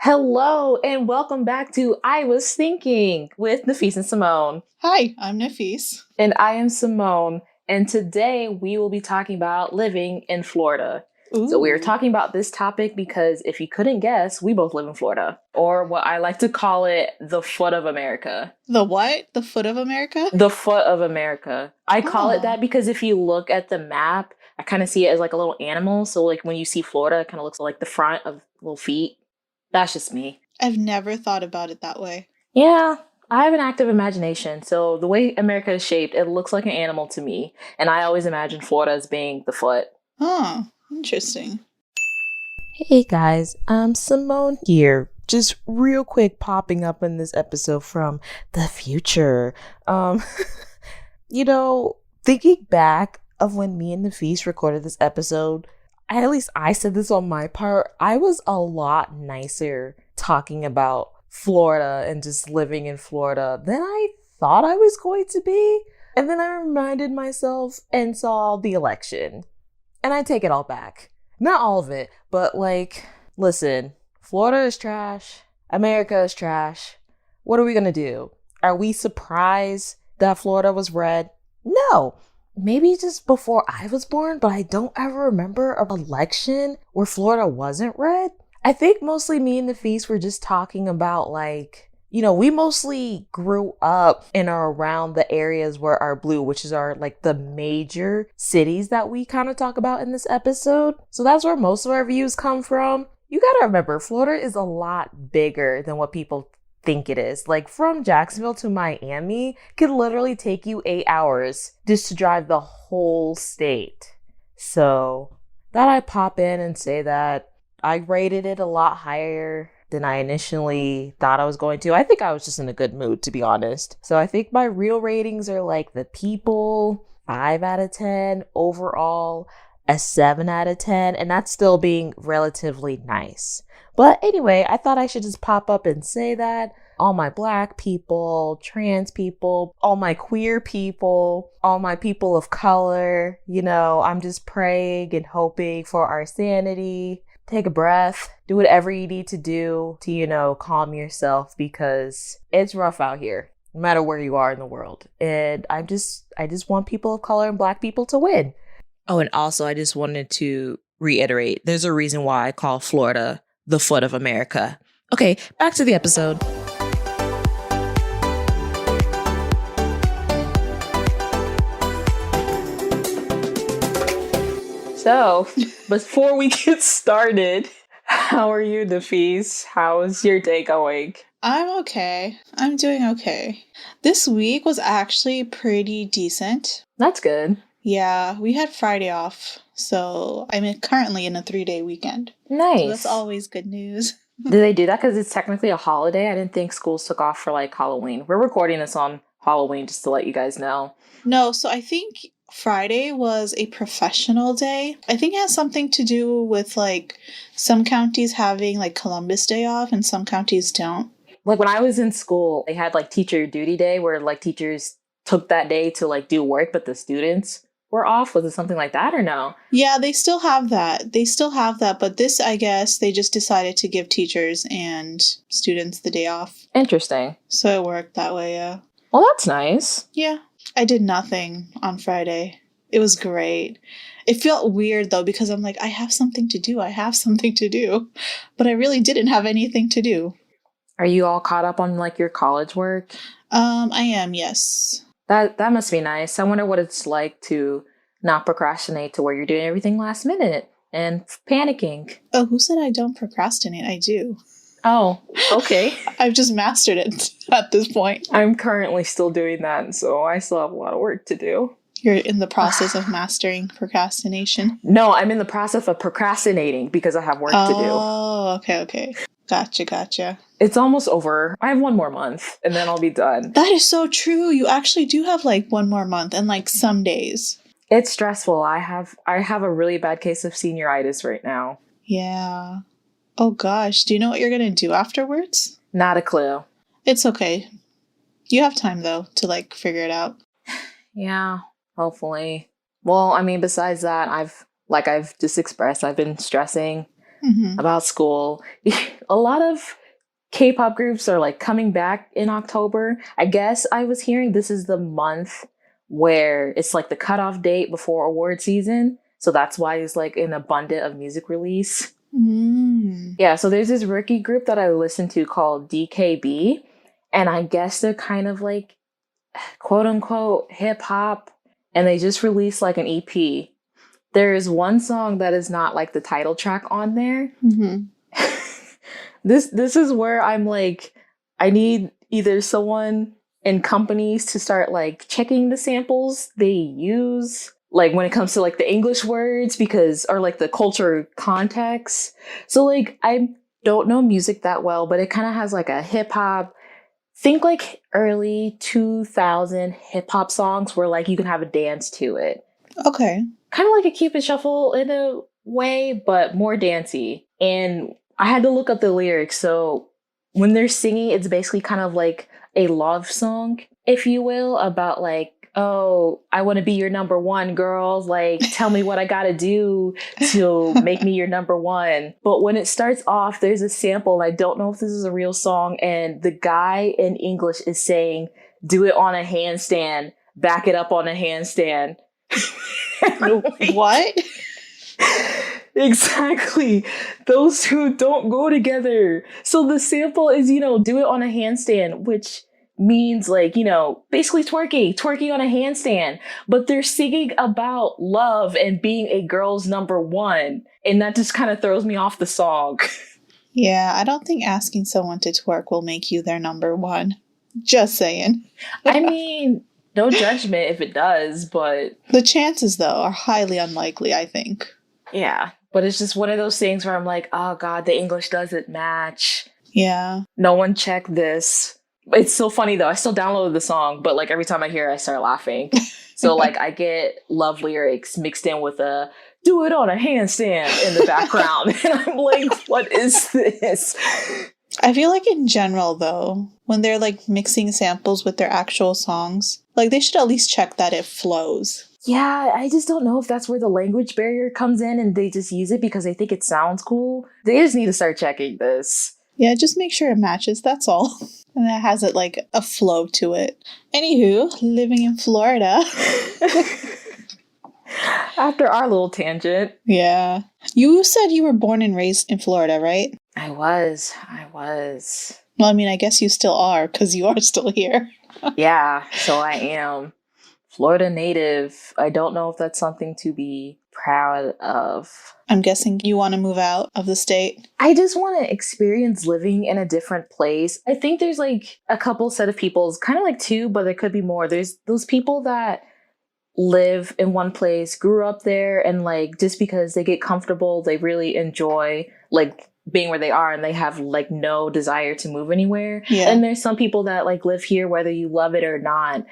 Hello and welcome back to I Was Thinking with Nafees and Simone. Hi, I'm Nafees. And I am Simone. And today we will be talking about living in Florida. Ooh. So we are talking about this topic because if you couldn't guess, we both live in Florida. Or what I like to call it, the foot of America. The what? The foot of America? The foot of America. I call it that because if you look at the map, I kind of see it as like a little animal. So like when you see Florida, it kind of looks like the front of little feet. That's just me. I've never thought about it that way. Yeah, I have an active imagination. So the way America is shaped, it looks like an animal to me. And I always imagine Florida as being the foot. Oh, interesting. Hey guys, I'm Simone here. Just real quick popping up in this episode from the future. Thinking back of when me and Nafees recorded this episode, at least I said this on my part, I was a lot nicer talking about Florida and just living in Florida than I thought I was going to be. And then I reminded myself and saw the election. And I take it all back. Not all of it, but listen, Florida is trash. America is trash. What are we gonna do? Are we surprised that Florida was red? No. Maybe just before I was born, but I don't ever remember an election where Florida wasn't red. I think mostly me and Nafees were just talking about we mostly grew up in or around the areas where are blue, which is our the major cities that we kind of talk about in this episode. So that's where most of our views come from. You gotta remember, Florida is a lot bigger than what people think it is. Like from Jacksonville to Miami could literally take you 8 hours just to drive the whole state. So thought I'd pop in and say that I rated it a lot higher than I initially thought I was going to. I think I was just in a good mood, to be honest. So I think my real ratings are the people, 5 out of 10, overall a 7 out of 10, and that's still being relatively nice. But anyway, I thought I should just pop up and say that all my Black people, trans people, all my queer people, all my people of color, I'm just praying and hoping for our sanity. Take a breath, do whatever you need to do to, calm yourself because it's rough out here, no matter where you are in the world. And I just want people of color and Black people to win. Oh, and also I just wanted to reiterate, there's a reason why I call Florida the foot of America. Okay, back to the episode. So, before we get started, how are you, Nafees? How's your day going? I'm okay. I'm doing okay. This week was actually pretty decent. That's good. Yeah, we had Friday off, so I'm currently in a 3-day weekend. Nice. So that's always good news. Did they do that because it's technically a holiday? I didn't think schools took off for Halloween. We're recording this on Halloween just to let you guys know. No, so I think Friday was a professional day. I think it has something to do with some counties having Columbus Day off and some counties don't. When I was in school, they had teacher duty day where teachers took that day to do work, but the students were off. Was it something like that or no? Yeah, they still have that. But this, I guess, they just decided to give teachers and students the day off. Interesting. So it worked that way, yeah. Well, that's nice. Yeah. I did nothing on Friday. It was great. It felt weird, though, because I'm I have something to do. But I really didn't have anything to do. Are you all caught up on your college work? I am, yes. That must be nice. I wonder what it's like to not procrastinate to where you're doing everything last minute and panicking. Oh, who said I don't procrastinate? I do. Oh, okay. I've just mastered it at this point. I'm currently still doing that, so I still have a lot of work to do. You're in the process of mastering procrastination? No, I'm in the process of procrastinating because I have work to do. Oh, okay. Gotcha. It's almost over. I have 1 more month and then I'll be done. That is so true. You actually do have 1 more month and some days. It's stressful. I have a really bad case of senioritis right now. Yeah. Oh gosh. Do you know what you're going to do afterwards? Not a clue. It's okay. You have time though to figure it out. Yeah, hopefully. Well, I mean, besides that, I've just expressed, I've been stressing about school. A lot of K-pop groups are like coming back in October. I guess I was hearing this is the month where it's like the cutoff date before award season. So that's why it's like an abundant of music release. Yeah, so there's this rookie group that I listen to called DKB. And I guess they're kind of like quote unquote hip hop. And they just released like an EP. There is one song that is not like the title track on there. This is where I'm like, I need either someone in companies to start like checking the samples they use, like when it comes to like the English words, because or like the culture context. So like I don't know music that well, but it kind of has like a hip hop. Think like early 2000 hip hop songs where like you can have a dance to it. Okay. Kind of like a Cupid Shuffle in a way, but more dancey. And I had to look up the lyrics. So when they're singing, it's basically kind of like a love song, if you will, about like, oh, I want to be your number one, girls. Like, tell me what I got to do to make me your number one. But when it starts off, there's a sample. I don't know if this is a real song. And the guy in English is saying, do it on a handstand, back it up on a handstand. What? Exactly. Those two don't go together. So the sample is, do it on a handstand, which means like, basically twerking on a handstand. But they're singing about love and being a girl's number one. And that just kind of throws me off the song. Yeah, I don't think asking someone to twerk will make you their number one. Just saying. I mean, no judgment if it does, but... The chances, though, are highly unlikely, I think. Yeah, but it's just one of those things where I'm like, oh God, the English doesn't match. Yeah. No one checked this. It's so funny though. I still downloaded the song, but like every time I hear it, I start laughing. So like I get love lyrics mixed in with a do it on a handstand in the background. And I'm like, what is this? I feel like in general though, when they're like mixing samples with their actual songs, like they should at least check that it flows. Yeah, I just don't know if that's where the language barrier comes in and they just use it because they think it sounds cool. They just need to start checking this. Yeah, just make sure it matches, that's all. And it has it like a flow to it. Anywho, living in Florida. After our little tangent. Yeah. You said you were born and raised in Florida, right? I was. Well, I mean, I guess you still are because you are still here. Yeah, so I am. Florida native. I don't know if that's something to be proud of. I'm guessing you want to move out of the state. I just want to experience living in a different place. I think there's like a couple set of people, kind of like two, but there could be more. There's those people that live in one place, grew up there, and like just because they get comfortable, they really enjoy like being where they are and they have like no desire to move anywhere. Yeah. And there's some people that like live here whether you love it or not,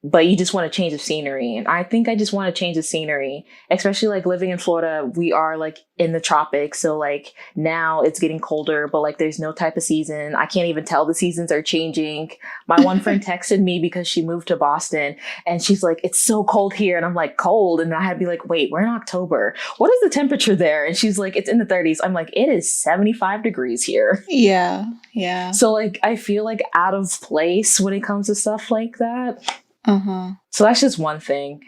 but you just want to change the scenery. And I think I just want to change the scenery, especially like living in Florida. We are like in the tropics. So like now it's getting colder, but like there's no type of season. I can't even tell the seasons are changing. My one friend texted me because she moved to Boston and she's like, it's so cold here. And I'm like, cold. And I had to be like, wait, we're in October. What is the temperature there? And she's like, it's in the 30s. I'm like, it is 75 degrees here. Yeah. Yeah. So like, I feel like out of place when it comes to stuff like that. Uh-huh. So that's just one thing.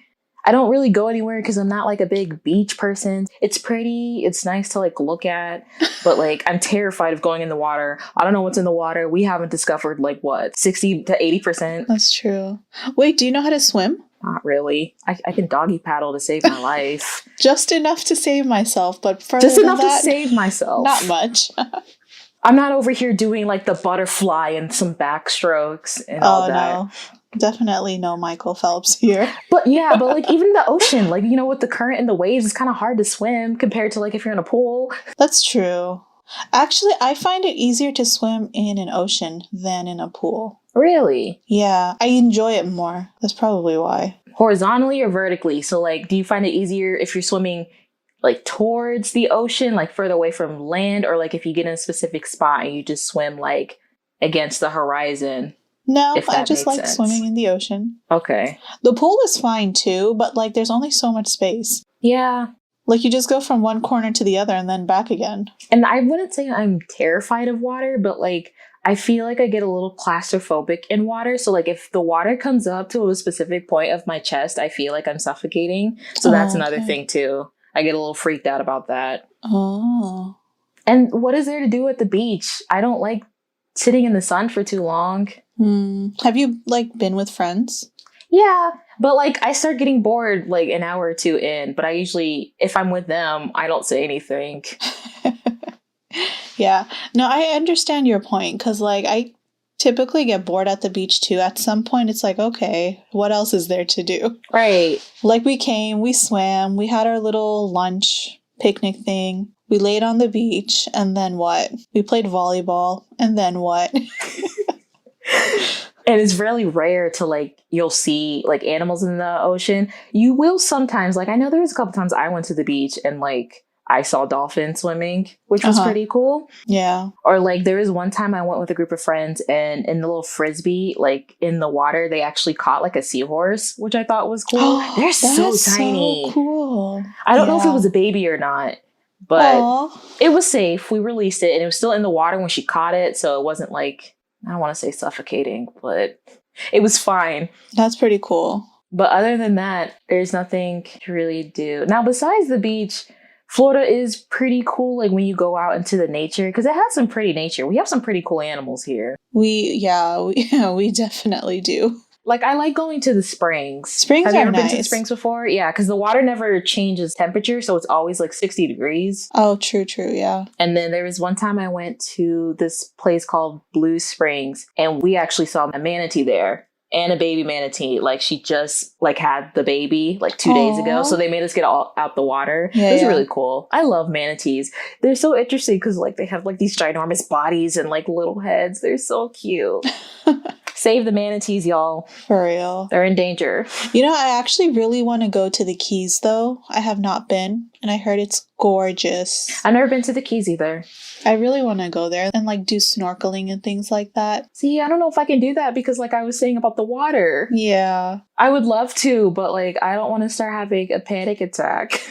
I don't really go anywhere because I'm not like a big beach person. It's pretty. It's nice to like look at. But like I'm terrified of going in the water. I don't know what's in the water. We haven't discovered like what, 60 to 80%? That's true. Wait, do you know how to swim? Not really. I can doggy paddle to save my life. Just enough to save myself, but further Just than enough that, to save myself. Not much. I'm not over here doing like the butterfly and some backstrokes and all that. No. Definitely no Michael Phelps here. But yeah, but like even the ocean, like, with the current and the waves, it's kind of hard to swim compared to like if you're in a pool. That's true. Actually, I find it easier to swim in an ocean than in a pool. Really? Yeah, I enjoy it more. That's probably why. Horizontally or vertically? So like, do you find it easier if you're swimming like towards the ocean, like further away from land, or like if you get in a specific spot and you just swim like against the horizon? No, I just like swimming in the ocean. Okay. The pool is fine too, but like there's only so much space. Yeah. Like, you just go from one corner to the other and then back again. And I wouldn't say I'm terrified of water, but like I feel like I get a little claustrophobic in water. So like if the water comes up to a specific point of my chest, I feel like I'm suffocating. So that's another thing too. I get a little freaked out about that. Oh. And what is there to do at the beach? I don't like sitting in the sun for too long. Have you like been with friends? Yeah, but like I start getting bored like an hour or two in, but I usually, if I'm with them, I don't say anything. Yeah. No, I understand your point because like I typically get bored at the beach too. At some point, it's like, okay, what else is there to do? Right. Like we came, we swam, we had our little lunch picnic thing. We laid on the beach, and then what? We played volleyball, and then what? And it's really rare to like, you'll see like animals in the ocean. You will sometimes, like I know there was a couple times I went to the beach and like I saw dolphins swimming, which was pretty cool. Yeah. Or like there was one time I went with a group of friends and in the little frisbee, like in the water, they actually caught like a seahorse, which I thought was cool. They're so tiny. So cool. I don't know if it was a baby or not, but it was safe. We released it and it was still in the water when she caught it. So it wasn't like, I don't want to say suffocating, but it was fine. That's pretty cool. But other than that, there's nothing to really do. Now, besides the beach, Florida is pretty cool, like when you go out into the nature, because it has some pretty nature. We have some pretty cool animals here. We definitely do. Like, I like going to the springs. Springs Have you are ever been to the nice. springs before? Yeah, because the water never changes temperature, so it's always like 60 degrees. Oh, true, yeah. And then there was one time I went to this place called Blue Springs, and we actually saw a manatee there. And a baby manatee. Like she just like had the baby like 2 days ago. So they made us get all out the water. It was really cool. I love manatees. They're so interesting because like they have like these ginormous bodies and like little heads. They're so cute. Save the manatees, y'all. For real. They're in danger. You know, I actually really want to go to the Keys though. I have not been, and I heard it's gorgeous. I've never been to the Keys either. I really want to go there and like do snorkeling and things like that. See, I don't know if I can do that because like I was saying about the water. Yeah. I would love to, but like I don't want to start having a panic attack.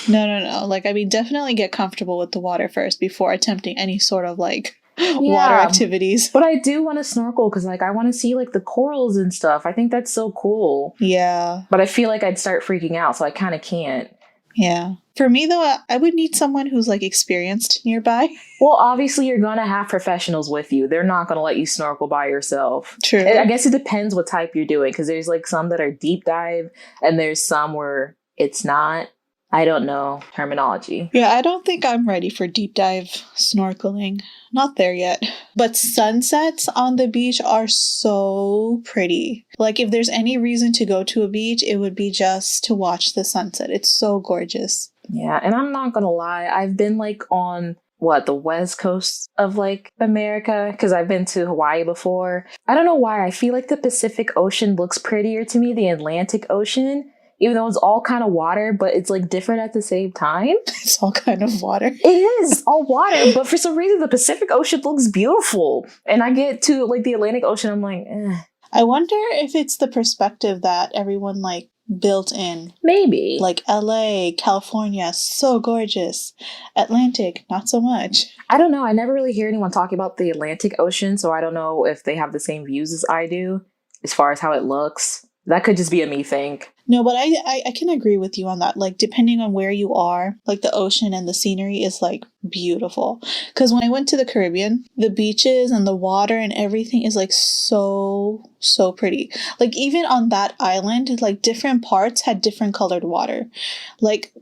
No. Like, I mean, definitely get comfortable with the water first before attempting any sort of like water activities. But I do want to snorkel because like I want to see like the corals and stuff. I think that's so cool. Yeah. But I feel like I'd start freaking out, so I kind of can't. Yeah. For me, though, I would need someone who's like experienced nearby. Well, obviously, you're going to have professionals with you. They're not going to let you snorkel by yourself. True. I guess it depends what type you're doing because there's like some that are deep dive and there's some where it's not. I don't know terminology. Yeah, I don't think I'm ready for deep dive snorkeling. Not there yet. But sunsets on the beach are so pretty. Like, if there's any reason to go to a beach, it would be just to watch the sunset. It's so gorgeous. Yeah, and I'm not going to lie. I've been like on the west coast of like America because I've been to Hawaii before. I don't know why. I feel like the Pacific Ocean looks prettier to me, the Atlantic Ocean. Even though it's all kind of water, but it's like different at the same time. It's all kind of water. It is all water, but for some reason the Pacific Ocean looks beautiful. And I get to like the Atlantic Ocean, I'm like, eh. I wonder if it's the perspective that everyone like built in. Maybe. Like LA, California, so gorgeous. Atlantic, not so much. I don't know. I never really hear anyone talking about the Atlantic Ocean, so I don't know if they have the same views as I do as far as how it looks. That could just be a me thing. No, but I can agree with you on that. Like, depending on where you are, like the ocean and the scenery is like beautiful. Because when I went to the Caribbean, the beaches and the water and everything is like so pretty. Like, even on that island, like different parts had different colored water. Like,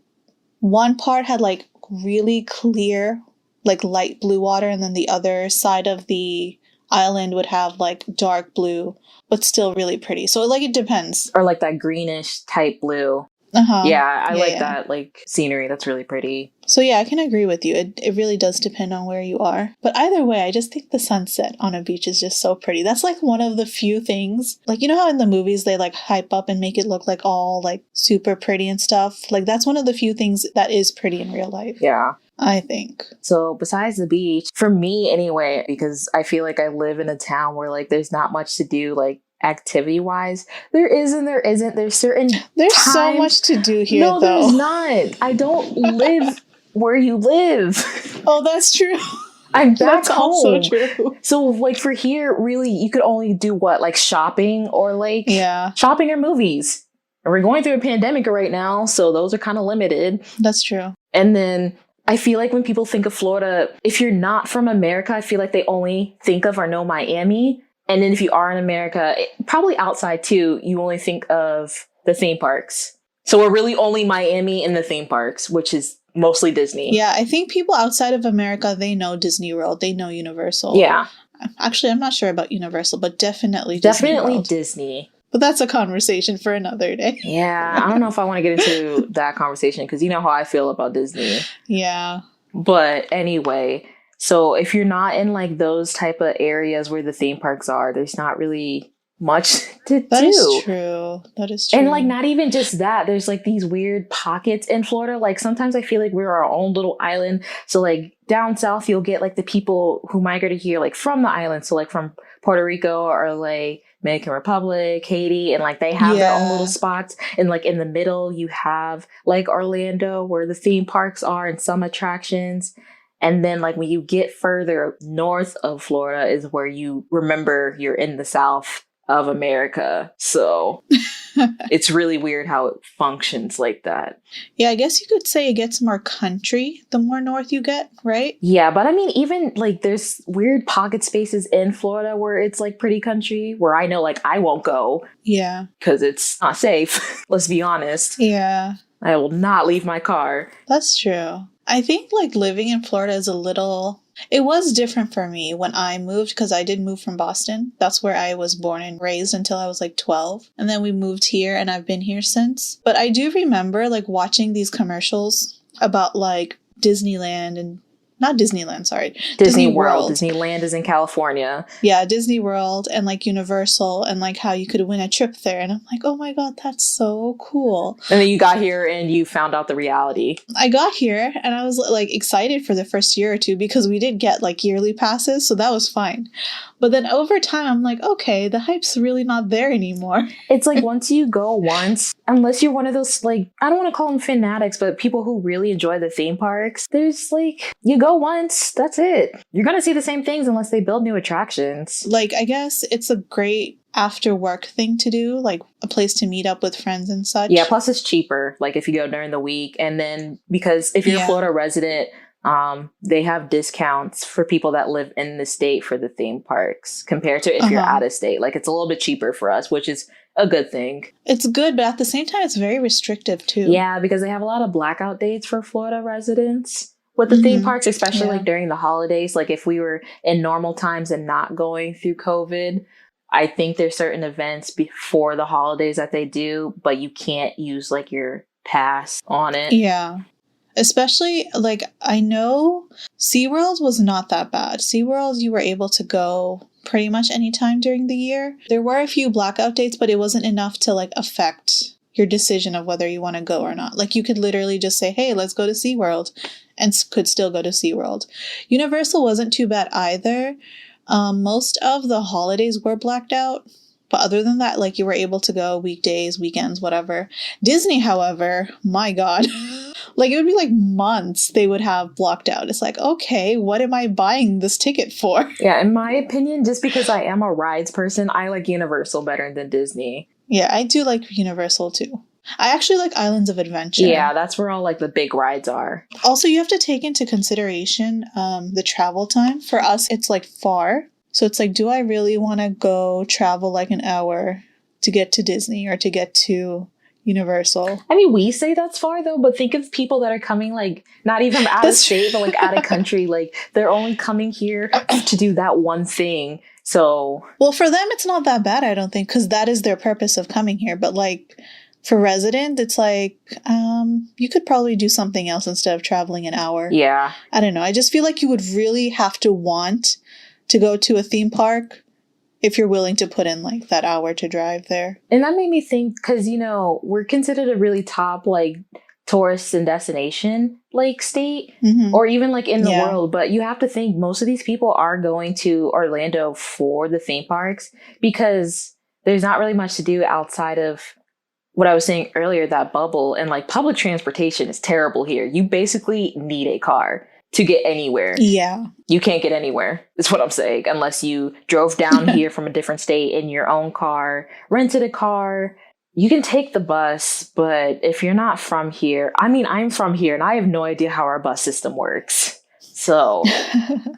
one part had like really clear, like light blue water, and then the other side of the island would have like dark blue, but still really pretty. So like it depends. Or like that greenish type blue. Yeah, I like that like scenery. That's really pretty. So yeah, I can agree with you. It really does depend on where you are. But either way, I just think the sunset on a beach is just so pretty. That's like one of the few things, like, you know how in the movies they like hype up and make it look like all like super pretty and stuff? Like, that's one of the few things that is pretty in real life. Yeah. I think. So besides the beach, for me anyway, because I feel like I live in a town where like there's not much to do like activity wise. There is and there isn't. There's certain There's so times- much to do here, no, though. there's not. I don't live where you live. Oh, that's true. I'm back That's home. also true. So like for here, really, you could only do what, like shopping or like Yeah, shopping or movies. And we're going through a pandemic right now, so those are kind of limited. that's true. And then I feel like when people think of Florida, if you're not from America, I feel like they only think of or know Miami. And then if you are in America, probably outside too, you only think of the theme parks. So we're really only Miami and the theme parks, which is mostly Disney. Yeah, I think people outside of America, they know Disney World, they know Universal. Yeah. Actually, I'm not sure about Universal, but definitely Definitely World. Disney. But that's a conversation for another day. Yeah, I don't know if I want to get into that conversation because you know how I feel about Disney. Yeah. But anyway, so if you're not in like those type of areas where the theme parks are, there's not really much to That do. is true. That is true. And like not even just that, there's like these weird pockets in Florida. Like sometimes I feel like we're our own little island. So like down south, you'll get like the people who migrated here like from the island. So like from Puerto Rico or like Dominican Republic, Haiti, and like they have their own little spots. And like in the middle, you have like Orlando where the theme parks are and some attractions. And then like when you get further north of Florida is where you remember you're in the South of America. So it's really weird how it functions like that. Yeah, I guess you could say it gets more country the more north you get, right? Yeah, but I mean, even like there's weird pocket spaces in Florida where it's like pretty country where I know like I won't go Yeah. because it's not safe. Let's be honest. Yeah, I will not leave my car. that's true. I think like living in Florida is it was different for me when I moved because I did move from Boston. That's where I was born and raised until I was like 12. And then we moved here and I've been here since. But I do remember like watching these commercials about like Disneyland and not Disneyland, sorry. Disney World. Disneyland is in California. Yeah, Disney World and like Universal and like how you could win a trip there. And I'm like, oh my God, that's so cool. And then you got here and you found out the reality. I got here and I was like excited for the first year or two because we did get like yearly passes. So that was fine. But then over time, I'm like, okay, the hype's really not there anymore. It's like once you go once, unless you're one of those, like, I don't want to call them fanatics, but people who really enjoy the theme parks, there's like, you go once, that's it. You're going to see the same things unless they build new attractions. Like, I guess it's a great after work thing to do, like a place to meet up with friends and such. Yeah, plus it's cheaper, like if you go during the week. And then because if you're a Florida resident, they have discounts for people that live in the state for the theme parks compared to if you're out of state. Like it's a little bit cheaper for us, which is a good thing. It's good, but at the same time, it's very restrictive too. Yeah, because they have a lot of blackout dates for Florida residents with the theme parks, especially like during the holidays. Like if we were in normal times and not going through COVID, I think there's certain events before the holidays that they do, but you can't use like your pass on it. Yeah. Especially, like, I know SeaWorld was not that bad. SeaWorld, you were able to go pretty much any time during the year. There were a few blackout dates, but it wasn't enough to, like, affect your decision of whether you want to go or not. Like, you could literally just say, hey, let's go to SeaWorld, and could still go to SeaWorld. Universal wasn't too bad either. Most of the holidays were blacked out. But other than that, like, you were able to go weekdays, weekends, whatever. Disney, however, my God, like, it would be like months they would have blocked out. It's like, okay, what am I buying this ticket for? Yeah, in my opinion, just because I am a rides person, I like Universal better than Disney. Yeah, I do like Universal too. I actually like Islands of Adventure. Yeah, that's where all like the big rides are. Also, you have to take into consideration the travel time. For us, it's like far. So it's like, do I really want to go travel like an hour to get to Disney or to get to Universal? I mean, we say that's far though, but think of people that are coming like not even out of state, but like out of country. Like they're only coming here to do that one thing. So, well, for them, it's not that bad, I don't think, because that is their purpose of coming here. But like for resident, it's like, you could probably do something else instead of traveling an hour. Yeah. I don't know. I just feel like you would really have to want to go to a theme park if you're willing to put in like that hour to drive there. And that made me think, because, you know, we're considered a really top like tourist and destination like state or even like in the world. But you have to think most of these people are going to Orlando for the theme parks because there's not really much to do outside of what I was saying earlier, that bubble. And like public transportation is terrible here. You basically need a car to get anywhere. Yeah. You can't get anywhere, is what I'm saying, unless you drove down here from a different state in your own car, rented a car. You can take the bus, but if you're not from here, I mean, I'm from here and I have no idea how our bus system works. So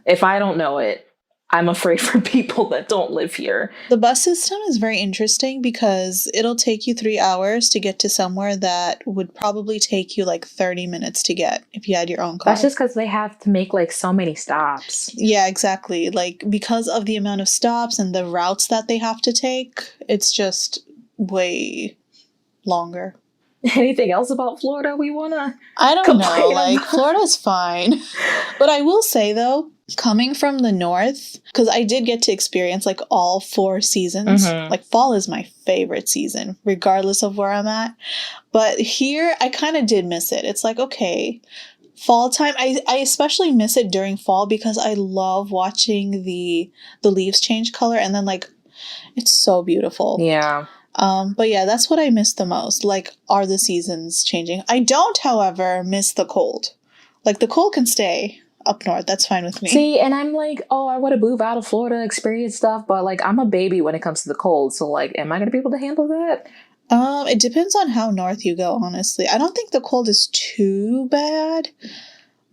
if I don't know it, I'm afraid for people that don't live here. The bus system is very interesting because it'll take you 3 hours to get to somewhere that would probably take you like 30 minutes to get if you had your own car. That's just because they have to make like so many stops. Yeah, exactly. Like because of the amount of stops and the routes that they have to take, it's just way longer. Anything else about Florida we want to I don't know. complain Like about? Florida's fine. But I will say though, coming from the north, because I did get to experience like all 4 seasons. Like fall is my favorite season, regardless of where I'm at. But here, I kind of did miss it. It's like, okay, fall time. I especially miss it during fall because I love watching the leaves change color, and then like it's so beautiful. Yeah. But yeah, that's what I miss the most. Like, are the seasons changing? I don't, however, miss the cold. Like the cold can stay up north. That's fine with me. See, and I'm like, oh, I want to move out of Florida, experience stuff, but like I'm a baby when it comes to the cold. So like, am I going to be able to handle that? It depends on how north you go, honestly. I don't think the cold is too bad,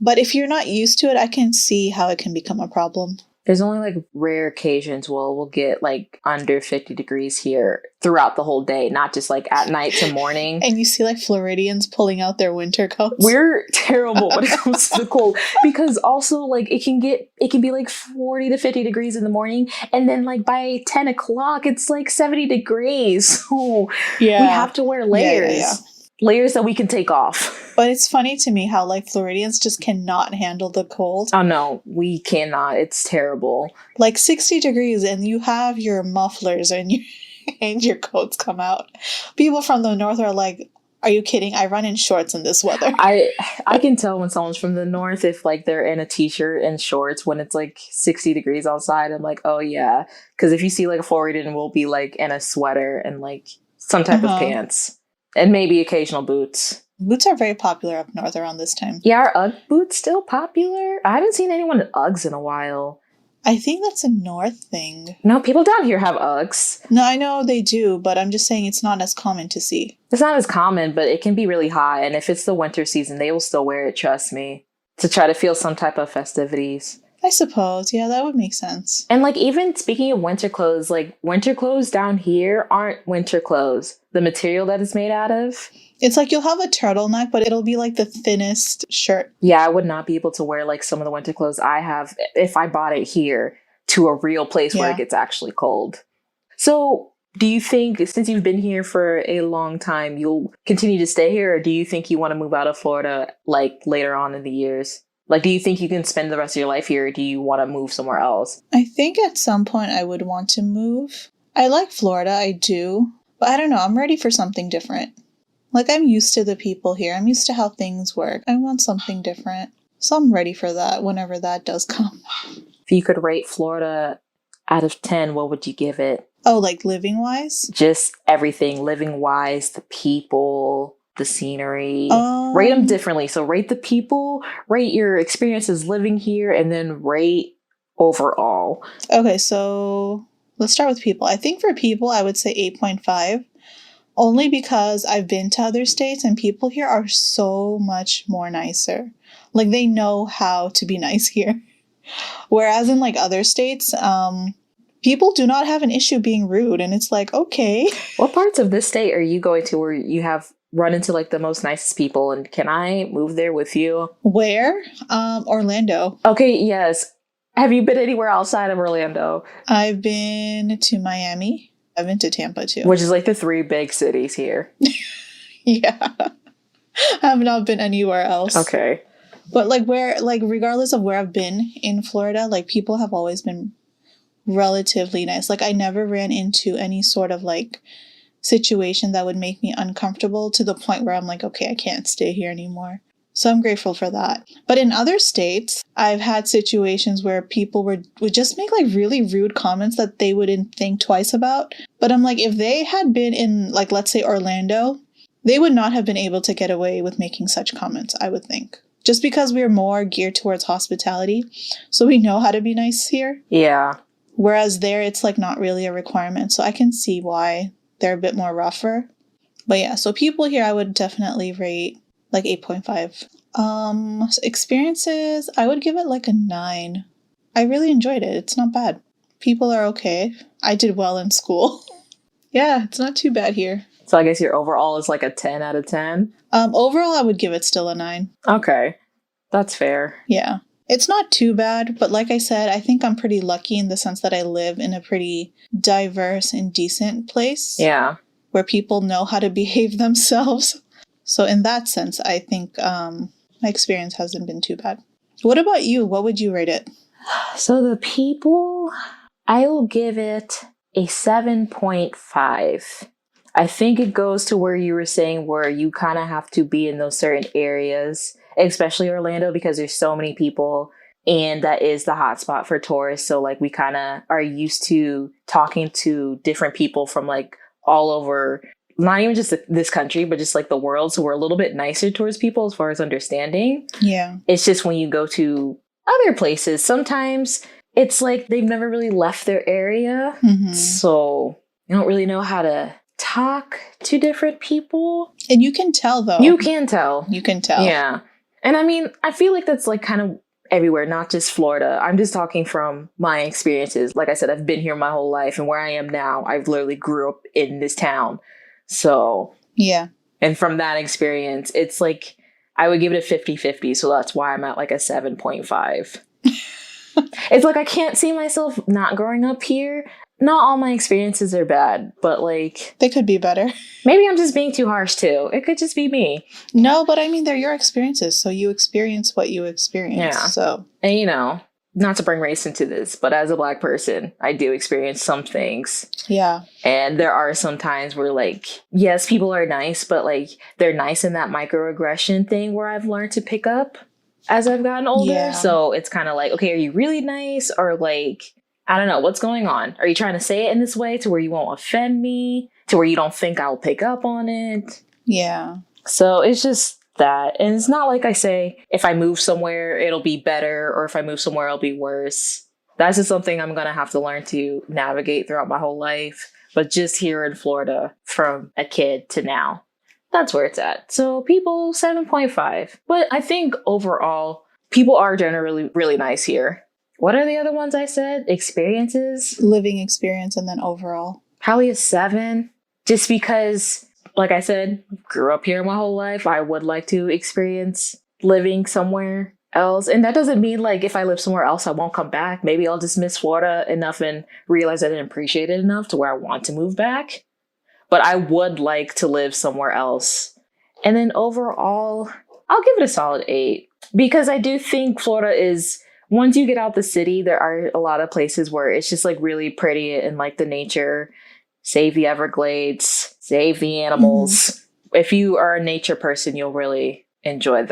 but if you're not used to it, I can see how it can become a problem. There's only like rare occasions we'll get like under 50 degrees here throughout the whole day, not just like at night to morning. And you see like Floridians pulling out their winter coats. We're terrible when it comes to the cold because also like it can be like 40 to 50 degrees in the morning, and then like by 10 o'clock it's like 70 degrees. So yeah, we have to wear layers. Yeah. Layers that we can take off. But it's funny to me how like Floridians just cannot handle the cold. Oh no, we cannot. It's terrible. Like 60 degrees and you have your mufflers and your coats come out. People from the north are like, are you kidding? I run in shorts in this weather. I can tell when someone's from the north if like they're in a t-shirt and shorts when it's like 60 degrees outside. I'm like, oh yeah. Because if you see like a Floridian, we'll be like in a sweater and like some type of pants. And maybe occasional boots. Boots are very popular up north around this time. Yeah, are Ugg boots still popular? I haven't seen anyone in Uggs in a while. I think that's a north thing. No, people down here have Uggs. No, I know they do, but I'm just saying it's not as common to see. It's not as common, but it can be really hot. And if it's the winter season, they will still wear it, trust me, to try to feel some type of festivities. I suppose. Yeah, that would make sense. And like even speaking of winter clothes, like winter clothes down here aren't winter clothes. The material that it's made out of. It's like you'll have a turtleneck, but it'll be like the thinnest shirt. Yeah, I would not be able to wear like some of the winter clothes I have if I bought it here to a real place where it gets actually cold. So do you think, since you've been here for a long time, you'll continue to stay here? Or do you think you want to move out of Florida like later on in the years? Like, do you think you can spend the rest of your life here, or do you want to move somewhere else? I think at some point I would want to move. I like Florida, I do. But I don't know, I'm ready for something different. Like, I'm used to the people here. I'm used to how things work. I want something different. So I'm ready for that whenever that does come. If you could rate Florida out of 10, what would you give it? Oh, like living-wise? Just everything, living-wise, the people, the scenery. Rate them differently. So rate the people, rate your experiences living here, and then rate overall. Okay, so let's start with people. I think for people, I would say 8.5. Only because I've been to other states and people here are so much more nicer. Like, they know how to be nice here. Whereas in like other states, people do not have an issue being rude. And it's like, okay. What parts of this state are you going to where you have run into like the most nicest people? And can I move there with you? Where? Orlando. Okay, yes. Have you been anywhere outside of Orlando? I've been to Miami. I've been to Tampa too. Which is like the 3 big cities here. Yeah. I have not been anywhere else. Okay. But like regardless of where I've been in Florida, like people have always been relatively nice. Like I never ran into any sort of like situation that would make me uncomfortable to the point where I'm like, okay, I can't stay here anymore. So I'm grateful for that. But in other states, I've had situations where people would just make like really rude comments that they wouldn't think twice about. But I'm like, if they had been in, like, let's say Orlando, they would not have been able to get away with making such comments, I would think. Just because we're more geared towards hospitality. So we know how to be nice here. Yeah. Whereas there, it's like not really a requirement. So I can see why they're a bit more rougher. But yeah, so people here, I would definitely rate like 8.5. Experiences, I would give it like a 9. I really enjoyed it. It's not bad. People are okay. I did well in school. Yeah, it's not too bad here. So I guess your overall is like a 10 out of 10? Overall, I would give it still a 9. Okay. That's fair. Yeah. It's not too bad, but like I said, I think I'm pretty lucky in the sense that I live in a pretty diverse and decent place. Yeah. Where people know how to behave themselves. So in that sense, I think my experience hasn't been too bad. What about you? What would you rate it? So the people, I will give it a 7.5. I think it goes to where you were saying where you kind of have to be in those certain areas, especially Orlando, because there's so many people and that is the hotspot for tourists. So like we kind of are used to talking to different people from like all over, not even just this country, but just like the world. So we're a little bit nicer towards people as far as understanding. Yeah. It's just when you go to other places, sometimes it's like they've never really left their area. Mm-hmm. So you don't really know how to talk to different people. And you can tell, though. You can tell. You can tell. Yeah. And I mean, I feel like that's like kind of everywhere, not just Florida. I'm just talking from my experiences. Like I said, I've been here my whole life, and where I am now, I've literally grew up in this town. So, yeah. And from that experience, it's like, I would give it a 50-50. So that's why I'm at like a 7.5. It's like, I can't see myself not growing up here. Not all my experiences are bad, but like... They could be better. Maybe I'm just being too harsh too. It could just be me. No, but I mean, they're your experiences. So you experience what you experience. Yeah. So. And you know, not to bring race into this, but as a Black person, I do experience some things. Yeah. And there are some times where like, yes, people are nice, but like they're nice in that microaggression thing where I've learned to pick up as I've gotten older. Yeah. So it's kind of like, okay, are you really nice? Or like, I don't know, what's going on? Are you trying to say it in this way to where you won't offend me? To where you don't think I'll pick up on it? Yeah. So it's just that. And it's not like I say, if I move somewhere, it'll be better. Or if I move somewhere, it'll be worse. That's just something I'm going to have to learn to navigate throughout my whole life. But just here in Florida, from a kid to now, that's where it's at. So people, 7.5. But I think overall, people are generally really nice here. What are the other ones I said? Experiences? Living experience and then overall. Probably a 7. Just because, like I said, grew up here my whole life. I would like to experience living somewhere else. And that doesn't mean like if I live somewhere else, I won't come back. Maybe I'll just miss Florida enough and realize I didn't appreciate it enough to where I want to move back. But I would like to live somewhere else. And then overall, I'll give it a solid 8. Because I do think Florida is... Once you get out the city, there are a lot of places where it's just like really pretty and like the nature, save the Everglades, save the animals. Mm-hmm. If you are a nature person, you'll really enjoy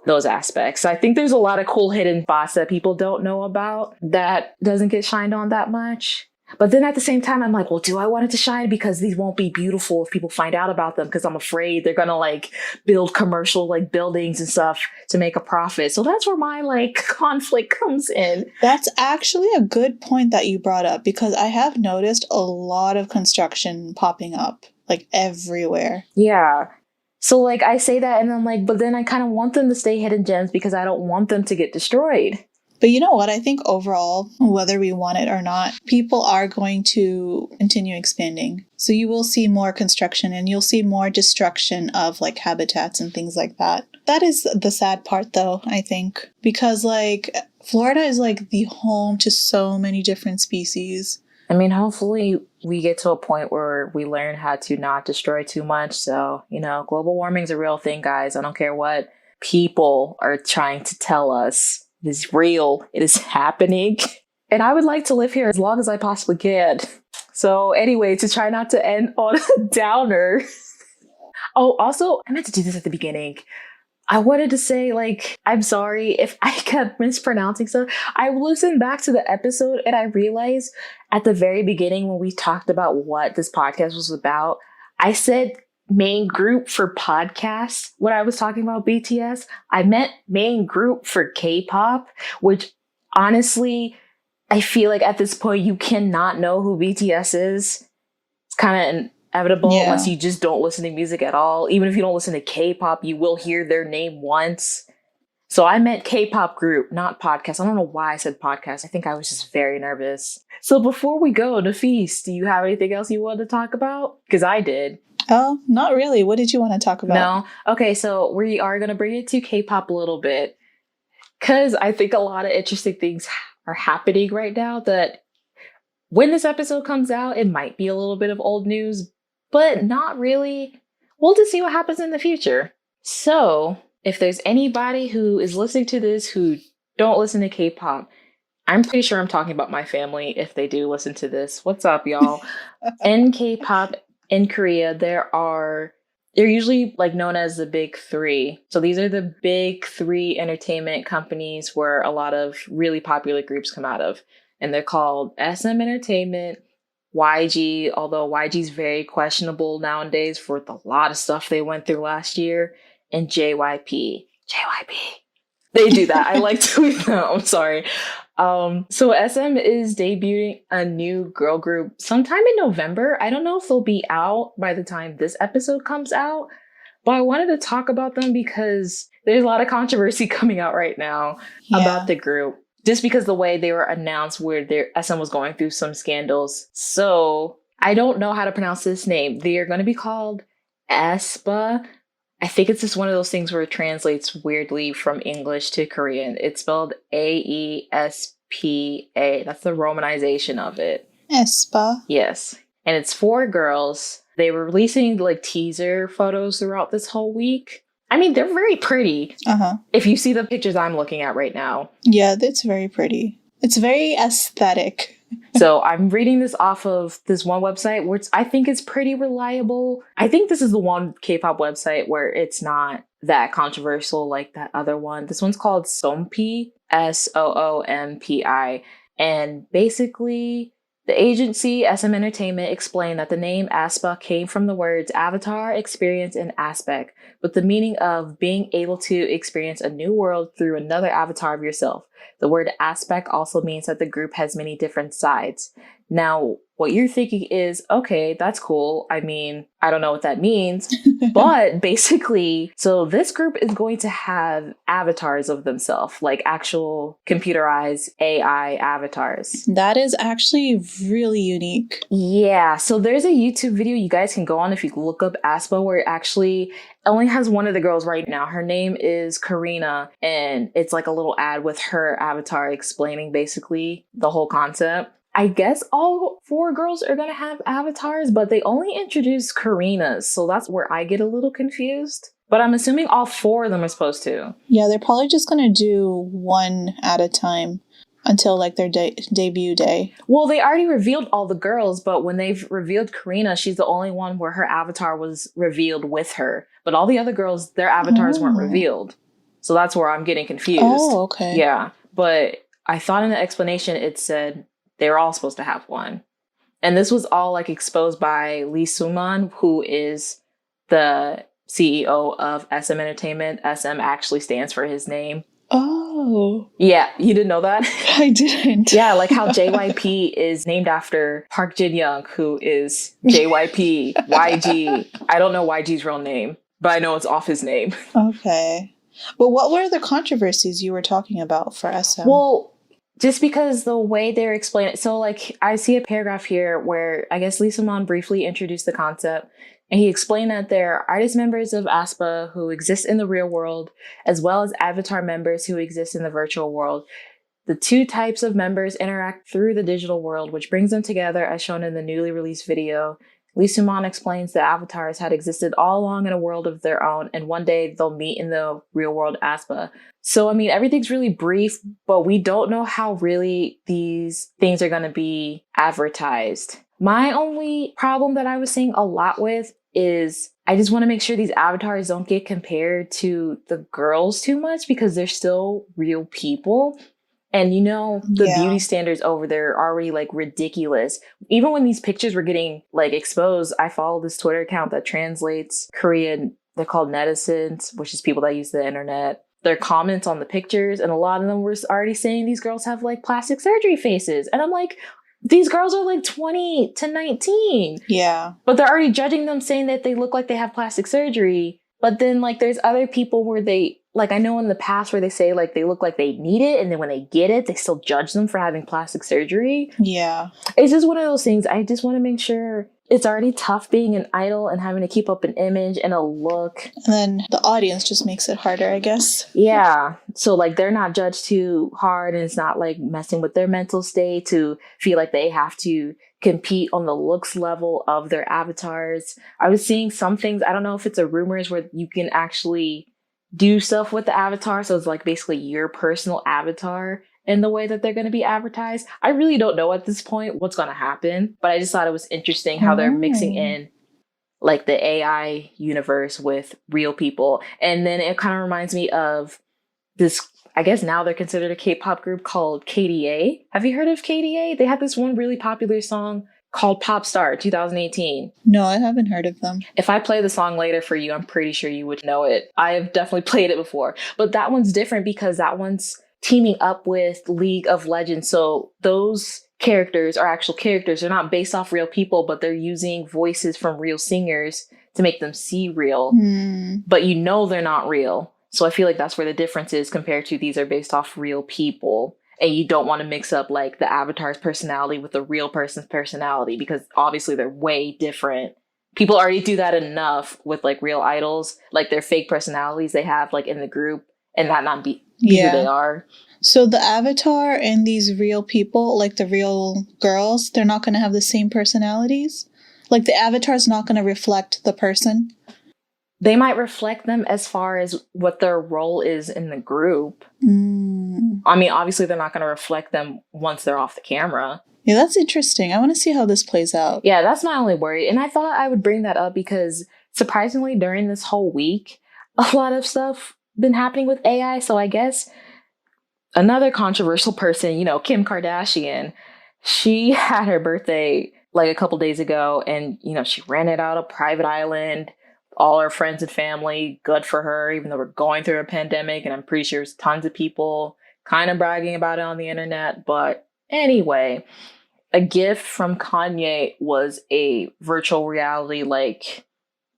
those aspects. I think there's a lot of cool hidden spots that people don't know about that doesn't get shined on that much. But then at the same time, I'm like, well, do I want it to shine? Because these won't be beautiful if people find out about them, because I'm afraid they're going to like build commercial like buildings and stuff to make a profit. So that's where my like conflict comes in. That's actually a good point that you brought up, because I have noticed a lot of construction popping up like everywhere. Yeah. So like I say that and I'm like, but then I kind of want them to stay hidden gems because I don't want them to get destroyed. But you know what? I think overall, whether we want it or not, people are going to continue expanding. So you will see more construction and you'll see more destruction of like habitats and things like that. That is the sad part though, I think, because like Florida is like the home to so many different species. I mean, hopefully we get to a point where we learn how to not destroy too much. So, you know, global warming is a real thing, guys. I don't care what people are trying to tell us. It is real. It is happening. And I would like to live here as long as I possibly can. So anyway, to try not to end on a downer. Oh, also, I meant to do this at the beginning. I wanted to say, like, I'm sorry if I kept mispronouncing stuff. I listened back to the episode and I realized at the very beginning when we talked about what this podcast was about, I said main group for podcast when I was talking about BTS. I meant main group for K-pop, which honestly, I feel like at this point you cannot know who BTS is. It's kind of inevitable unless you just don't listen to music at all. Even if you don't listen to K-pop, you will hear their name once. So I meant K-pop group, not podcast. I don't know why I said podcast. I think I was just very nervous. So before we go, Nafees, do you have anything else you wanted to talk about? Because I did. Oh, not really. What did you want to talk about? No? Okay, so we are going to bring it to K-pop a little bit. Because I think a lot of interesting things are happening right now that when this episode comes out, it might be a little bit of old news, but not really. We'll just see what happens in the future. So, if there's anybody who is listening to this who don't listen to K-pop, I'm pretty sure I'm talking about my family if they do listen to this. What's up, y'all? In K-pop in Korea, they're usually like known as the big three. So these are the big three entertainment companies where a lot of really popular groups come out of. And they're called SM Entertainment, YG, although YG is very questionable nowadays for the lot of stuff they went through last year, and JYP. JYP. They do that. I like to tweet them. I'm sorry. So SM is debuting a new girl group sometime in November. I don't know if they'll be out by the time this episode comes out, but I wanted to talk about them because there's a lot of controversy coming out right now about the group. Just because the way they were announced where their SM was going through some scandals. So I don't know how to pronounce this name. They are going to be called aespa. I think it's just one of those things where it translates weirdly from English to Korean. It's spelled aespa. That's the romanization of it. aespa. Yes. And it's 4 girls. They were releasing like teaser photos throughout this whole week. I mean, they're very pretty. If you see the pictures I'm looking at right now. Yeah, that's very pretty. It's very aesthetic. So I'm reading this off of this one website where I think it's pretty reliable. I think this is the one K-pop website where it's not that controversial like that other one. This one's called Soompi, Soompi. And basically, the agency, SM Entertainment, explained that the name aespa came from the words avatar, experience, and aspect, with the meaning of being able to experience a new world through another avatar of yourself. The word aspect also means that the group has many different sides. Now, what you're thinking is, okay, that's cool. I mean, I don't know what that means, but basically, so this group is going to have avatars of themselves, like actual computerized AI avatars. That is actually really unique. Yeah, so there's a YouTube video you guys can go on if you look up aespa, where it actually only has one of the girls right now. Her name is Karina, and it's like a little ad with her avatar explaining basically the whole concept. I guess all 4 girls are going to have avatars, but they only introduced Karina's, so that's where I get a little confused. But I'm assuming all 4 of them are supposed to. Yeah, they're probably just going to do one at a time until like their debut day. Well, they already revealed all the girls, but when they've revealed Karina, she's the only one where her avatar was revealed with her. But all the other girls, their avatars weren't revealed. So that's where I'm getting confused. Oh, okay. Yeah, but I thought in the explanation it said they were all supposed to have one. And this was all like exposed by Lee Soo-man, who is the CEO of SM Entertainment. SM actually stands for his name. Oh. Yeah, you didn't know that? I didn't. Yeah, like how JYP is named after Park Jin-young, who is JYP, YG. I don't know YG's real name, but I know it's off his name. Okay. But what were the controversies you were talking about for SM? Well, just because the way they're explaining it. So, like, I see a paragraph here where I guess Lee Soo-man briefly introduced the concept, and he explained that there are artist members of aespa who exist in the real world, as well as avatar members who exist in the virtual world. The 2 types of members interact through the digital world, which brings them together as shown in the newly released video. Lee Soo-man explains that avatars had existed all along in a world of their own, and one day they'll meet in the real world aespa. So, I mean, everything's really brief, but we don't know how really these things are going to be advertised. My only problem that I was seeing a lot with is I just want to make sure these avatars don't get compared to the girls too much because they're still real people. And the beauty standards over there are already like ridiculous. Even when these pictures were getting like exposed, I follow this Twitter account that translates Korean. They're called netizens, which is people that use the internet. Their comments on the pictures, and a lot of them were already saying these girls have like plastic surgery faces. And I'm like, these girls are like 20 to 19. Yeah. But they're already judging them saying that they look like they have plastic surgery. But then like there's other people where they, like I know in the past where they say like they look like they need it, and then when they get it, they still judge them for having plastic surgery. Yeah. It's just one of those things. I just want to make sure it's already tough being an idol and having to keep up an image and a look. And then the audience just makes it harder, I guess. Yeah. So like they're not judged too hard, and it's not like messing with their mental state to feel like they have to compete on the looks level of their avatars. I was seeing some things, I don't know if it's a rumors where you can actually do stuff with the avatar. So it's like basically your personal avatar in the way that they're going to be advertised. I really don't know at this point what's going to happen, but I just thought it was interesting how they're mixing in like the AI universe with real people. And then it kind of reminds me of this, I guess now they're considered a K-pop group called KDA. Have you heard of KDA? They had this one really popular song called Pop Star 2018. No, I haven't heard of them. If I play the song later for you, I'm pretty sure you would know it. I have definitely played it before. But that one's different because that one's teaming up with League of Legends. So those characters are actual characters. They're not based off real people, but they're using voices from real singers to make them seem real. But they're not real. So I feel like that's where the difference is compared to these are based off real people. And you don't want to mix up like the avatar's personality with the real person's personality because obviously they're way different. People already do that enough with like real idols, like their fake personalities they have like in the group and that not be who they are. So the avatar and these real people, like the real girls, they're not going to have the same personalities? Like the avatar's not going to reflect the person? They might reflect them as far as what their role is in the group. I mean, obviously, they're not going to reflect them once they're off the camera. Yeah, that's interesting. I want to see how this plays out. Yeah, that's my only worry. And I thought I would bring that up because surprisingly, during this whole week, a lot of stuff been happening with AI. So I guess another controversial person, Kim Kardashian, she had her birthday like a couple days ago and, she rented out a private island. All her friends and family, good for her, even though we're going through a pandemic. And I'm pretty sure there's tons of people kind of bragging about it on the internet. But anyway, a gift from Kanye was a virtual reality like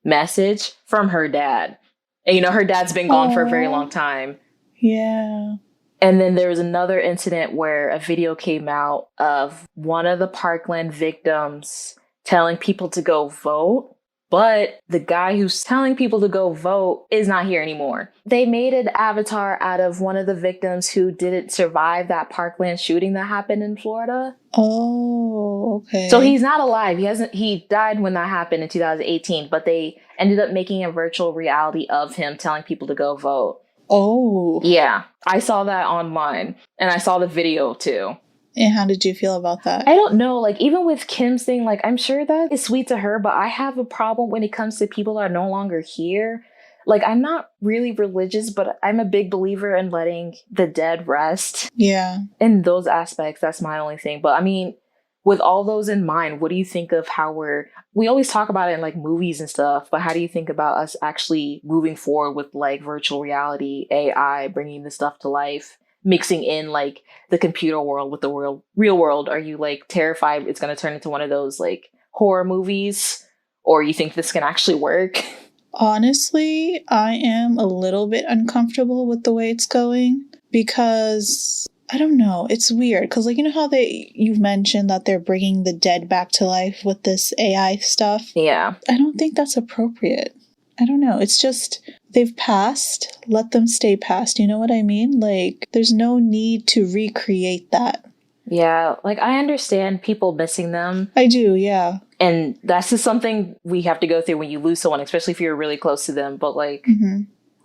message from her dad. And her dad's been gone for a very long time. Yeah. And then there was another incident where a video came out of one of the Parkland victims telling people to go vote. But the guy who's telling people to go vote is not here anymore. They made an avatar out of one of the victims who didn't survive that Parkland shooting that happened in Florida. Oh, okay. So he's not alive. He died when that happened in 2018, but they ended up making a virtual reality of him telling people to go vote. Oh. Yeah. I saw that online and I saw the video too. And how did you feel about that? I don't know. Like, even with Kim's thing, like, I'm sure that is sweet to her, but I have a problem when it comes to people that are no longer here. Like, I'm not really religious, but I'm a big believer in letting the dead rest. Yeah. In those aspects, that's my only thing. But I mean, with all those in mind, what do you think of how we always talk about it in like movies and stuff, but how do you think about us actually moving forward with like virtual reality, AI, bringing this stuff to life? Mixing in like the computer world with the real world? Are you like terrified it's going to turn into one of those like horror movies, or you think this can actually work? Honestly, I am a little bit uncomfortable with the way it's going because I don't know. It's weird because like, how you've mentioned that they're bringing the dead back to life with this AI stuff. Yeah. I don't think that's appropriate. I don't know. It's just, they've passed. Let them stay past. You know what I mean? Like, there's no need to recreate that. Yeah. Like, I understand people missing them. I do, yeah. And that's just something we have to go through when you lose someone, especially if you're really close to them. But like,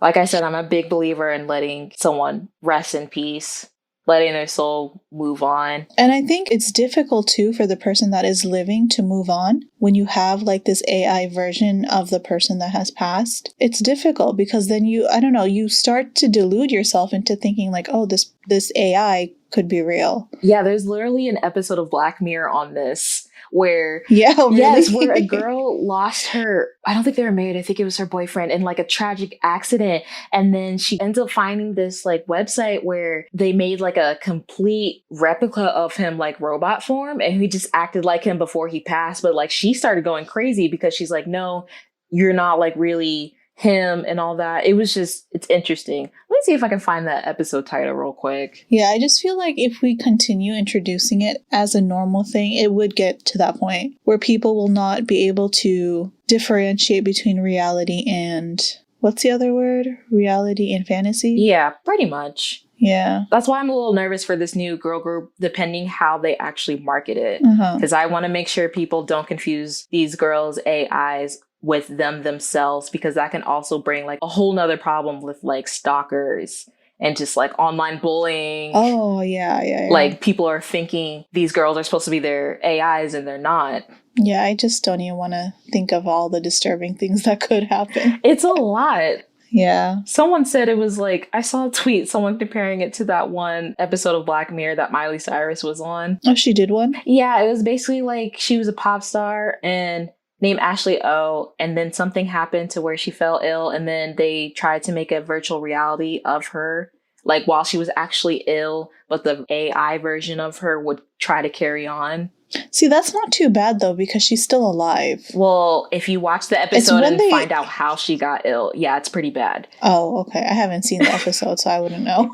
like I said, I'm a big believer in letting someone rest in peace. letting their soul move on. And I think it's difficult too for the person that is living to move on when you have like this AI version of the person that has passed. It's difficult because then you start to delude yourself into thinking like, oh, this AI could be real. Yeah, there's literally an episode of Black Mirror on this where really? Yes, where a girl lost her, I don't think they were married, I think it was her boyfriend in like a tragic accident, and then she ends up finding this like website where they made like a complete replica of him like robot form, and he just acted like him before he passed. But like she started going crazy because she's like, no, you're not like really him and all that. It's interesting. Let me see if I can find that episode title real quick. Yeah, I just feel like if we continue introducing it as a normal thing, it would get to that point where people will not be able to differentiate between reality and, what's the other word? Reality and fantasy? Yeah, pretty much. Yeah. That's why I'm a little nervous for this new girl group, depending how they actually market it. Because I want to make sure people don't confuse these girls' AIs with them themselves, because that can also bring like a whole nother problem with like stalkers and just like online bullying. Oh, yeah. Like people are thinking these girls are supposed to be their AIs and they're not. Yeah, I just don't even want to think of all the disturbing things that could happen. It's a lot. Yeah. Someone said it was like, I saw a tweet, someone comparing it to that one episode of Black Mirror that Miley Cyrus was on. Oh, she did one? Yeah, it was basically like she was a pop star and named Ashley O, and then something happened to where she fell ill, and then they tried to make a virtual reality of her, like while she was actually ill, but the AI version of her would try to carry on. See, that's not too bad though, because she's still alive. Well, if you watch the episode and find out how she got ill, yeah, it's pretty bad. Oh, okay. I haven't seen the episode, so I wouldn't know.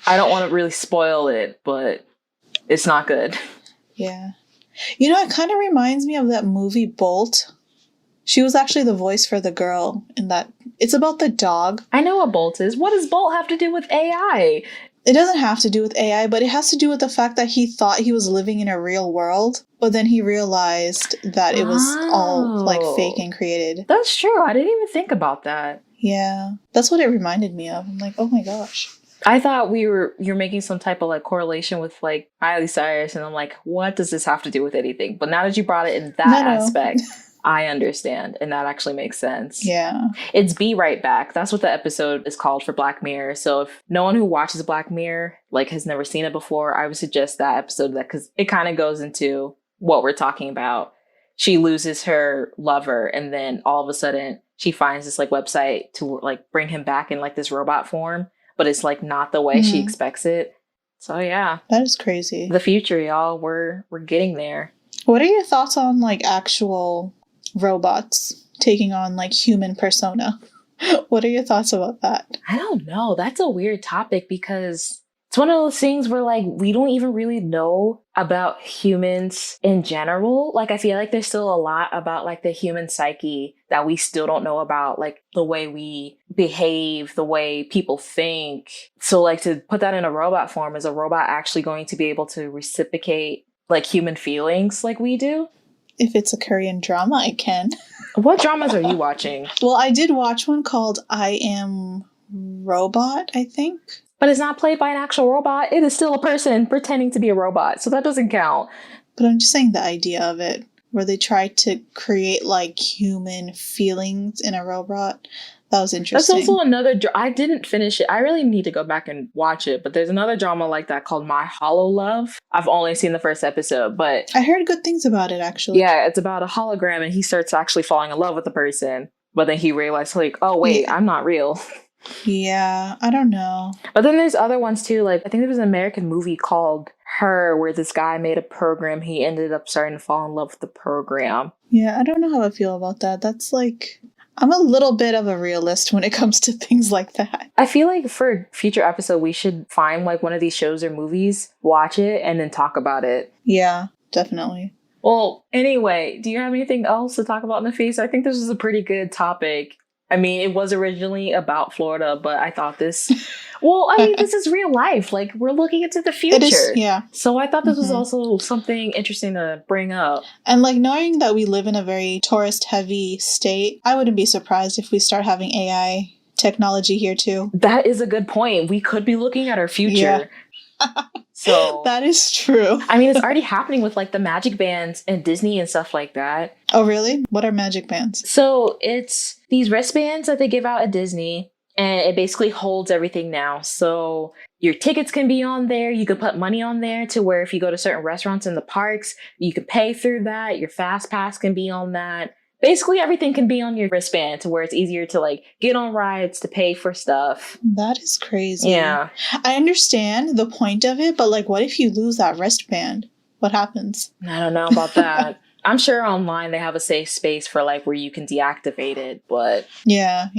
I don't want to really spoil it, but it's not good. Yeah. You know, it kind of reminds me of that movie Bolt. She was actually the voice for the girl in that. It's about the dog. I know what Bolt is. What does Bolt have to do with AI? It doesn't have to do with AI, but it has to do with the fact that he thought he was living in a real world, but then he realized that it was all like fake and created. That's true. I didn't even think about that. Yeah. That's what it reminded me of. I'm like, oh my gosh. I thought you're making some type of like correlation with like Miley Cyrus, and I'm like, what does this have to do with anything? But now that you brought it in that aspect, I understand, and that actually makes sense. Yeah. It's Be Right Back. That's what the episode is called for Black Mirror. So if no one who watches Black Mirror like has never seen it before, I would suggest that episode, that because it kind of goes into what we're talking about. She loses her lover, and then all of a sudden she finds this like website to like bring him back in like this robot form, but it's like not the way she expects it. So yeah, that is crazy. The future, y'all. We're getting there. What are your thoughts on like actual robots taking on like human persona? What are your thoughts about that? I don't know. That's a weird topic because it's one of those things where like we don't even really know about humans in general. Like I feel like there's still a lot about like the human psyche that we still don't know about, like the way we behave, the way people think. So like to put that in a robot form, is a robot actually going to be able to reciprocate like human feelings like we do? If it's a Korean drama, I can. What dramas are you watching? Well, I did watch one called I Am Robot, I think. But it's not played by an actual robot. It is still a person pretending to be a robot. So that doesn't count. But I'm just saying the idea of it, where they try to create like human feelings in a robot. That was interesting. That's also another... I didn't finish it. I really need to go back and watch it. But there's another drama like that called My Hollow Love. I've only seen the first episode, but... I heard good things about it, actually. Yeah, it's about a hologram and he starts actually falling in love with the person. But then he realized, like, oh, wait, I'm not real. Yeah, I don't know. But then there's other ones too. Like, I think there was an American movie called Her, where this guy made a program. He ended up starting to fall in love with the program. Yeah, I don't know how I feel about that. That's like... I'm a little bit of a realist when it comes to things like that. I feel like for a future episode, we should find like one of these shows or movies, watch it, and then talk about it. Yeah, definitely. Well, anyway, do you have anything else to talk about, Nafees? I think this is a pretty good topic. I mean, it was originally about Florida, but I thought this... Well, I mean, this is real life. Like, we're looking into the future. It is, yeah. So I thought this was also something interesting to bring up. And, like, knowing that we live in a very tourist-heavy state, I wouldn't be surprised if we start having AI technology here, too. That is a good point. We could be looking at our future. Yeah. So that is true. I mean, it's already happening with like the magic bands and Disney and stuff like that. Oh, really? What are magic bands? So it's these wristbands that they give out at Disney, and it basically holds everything now. So your tickets can be on there. You can put money on there to where if you go to certain restaurants in the parks, you can pay through that. Your fast pass can be on that. Basically, everything can be on your wristband to where it's easier to like get on rides, to pay for stuff. That is crazy. Yeah. I understand the point of it, but like, what if you lose that wristband? What happens? I don't know about that. I'm sure online they have a safe space for like where you can deactivate it, but Yeah.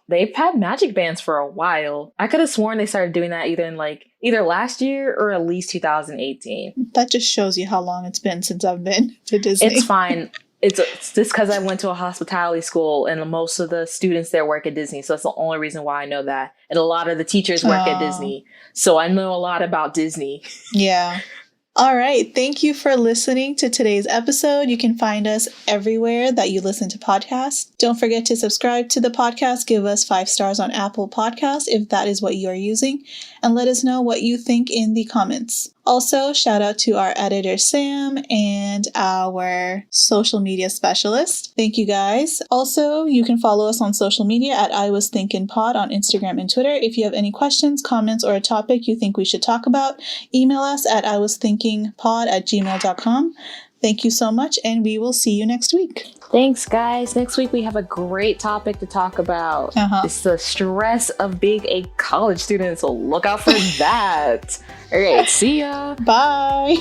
they've had magic bands for a while. I could have sworn they started doing that either last year or at least 2018. That just shows you how long it's been since I've been to Disney. It's fine. It's just because I went to a hospitality school and most of the students there work at Disney. So that's the only reason why I know that. And a lot of the teachers work at Disney. So I know a lot about Disney. Yeah. All right. Thank you for listening to today's episode. You can find us everywhere that you listen to podcasts. Don't forget to subscribe to the podcast. Give us 5 stars on Apple Podcasts if that is what you are using. And let us know what you think in the comments. Also, shout out to our editor, Sam, and our social media specialist. Thank you guys. Also, you can follow us on social media at I Was Thinking Pod on Instagram and Twitter. If you have any questions, comments, or a topic you think we should talk about, email us at iwasthinkingpod@gmail.com. Thank you so much, and we will see you next week. Thanks, guys. Next week, we have a great topic to talk about. It's the stress of being a college student, so look out for that. All right, see ya. Bye.